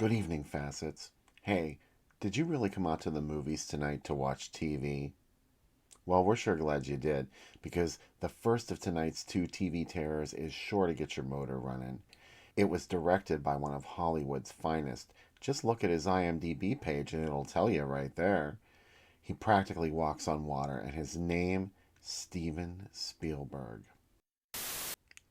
Good evening, Facets. Hey, did you really come out to the movies tonight to watch TV? Well, we're sure glad you did, because the first of tonight's two TV terrors is sure to get your motor running. It was directed by one of Hollywood's finest. Just look at his IMDb page and it'll tell you right there. He practically walks on water, and his name, Steven Spielberg.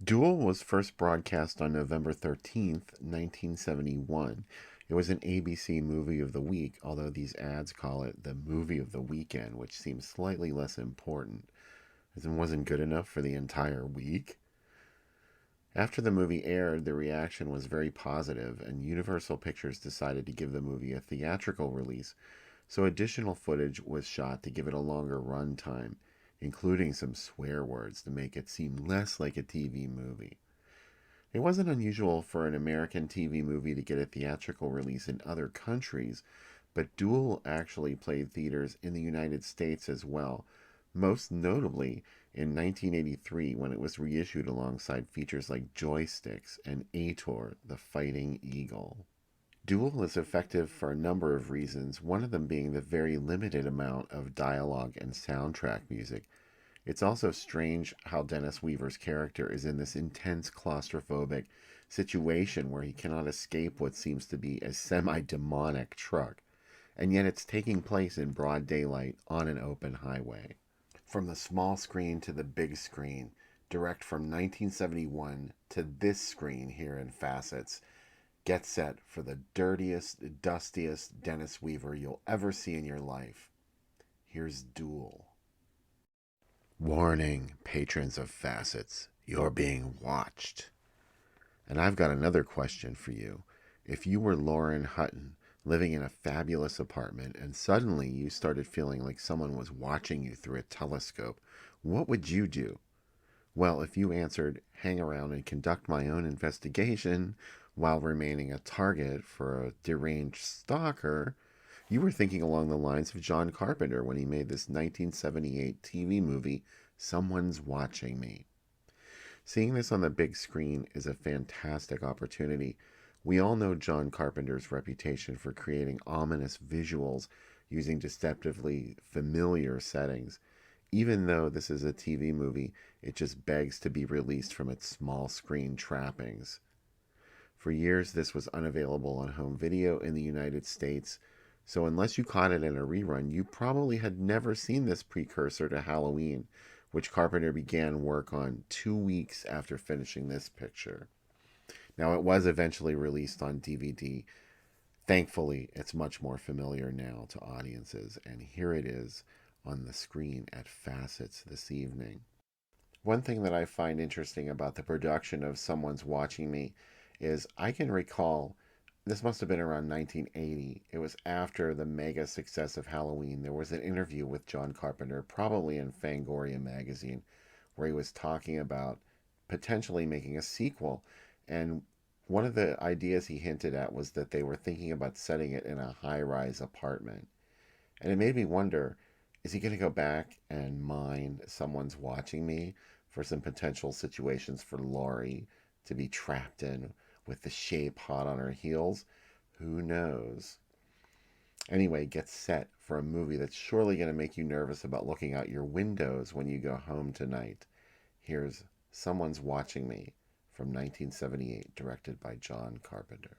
Duel was first broadcast on November 13th, 1971. It was an ABC Movie of the Week, although these ads call it the Movie of the Weekend, which seems slightly less important, as it wasn't good enough for the entire week. After the movie aired, the reaction was very positive, and Universal Pictures decided to give the movie a theatrical release, so additional footage was shot to give it a longer run time, including some swear words to make it seem less like a TV movie. It wasn't unusual for an American TV movie to get a theatrical release in other countries, but Duel actually played theaters in the United States as well, most notably in 1983 when it was reissued alongside features like Joysticks and Ator, the Fighting Eagle. Duel is effective for a number of reasons, one of them being the very limited amount of dialogue and soundtrack music. It's also strange how Dennis Weaver's character is in this intense claustrophobic situation where he cannot escape what seems to be a semi-demonic truck, and yet it's taking place in broad daylight on an open highway. From the small screen to the big screen, direct from 1971 to this screen here in Facets, get set for the dirtiest, dustiest Dennis Weaver you'll ever see in your life. Here's Duel. Warning, patrons of Facets, you're being watched. And I've got another question for you. If you were Lauren Hutton, living in a fabulous apartment, and suddenly you started feeling like someone was watching you through a telescope, what would you do? Well, if you answered, hang around and conduct my own investigation while remaining a target for a deranged stalker, you were thinking along the lines of John Carpenter when he made this 1978 TV movie, Someone's Watching Me. Seeing this on the big screen is a fantastic opportunity. We all know John Carpenter's reputation for creating ominous visuals using deceptively familiar settings. Even though this is a TV movie, it just begs to be released from its small screen trappings. For years, this was unavailable on home video in the United States, so unless you caught it in a rerun, you probably had never seen this precursor to Halloween, which Carpenter began work on 2 weeks after finishing this picture. Now, it was eventually released on DVD. Thankfully, it's much more familiar now to audiences, and here it is on the screen at Facets this evening. One thing that I find interesting about the production of Someone's Watching Me is I can recall this must have been around 1980. It was after the mega success of Halloween. There was an interview with John Carpenter, probably in Fangoria magazine, where he was talking about potentially making a sequel. And one of the ideas he hinted at was that they were thinking about setting it in a high-rise apartment. And it made me wonder, is he going to go back and mine Someone's Watching Me for some potential situations for Laurie to be trapped in with the shape hot on her heels? Who knows? Anyway, get set for a movie that's surely going to make you nervous about looking out your windows when you go home tonight. Here's Someone's Watching Me from 1978, directed by John Carpenter.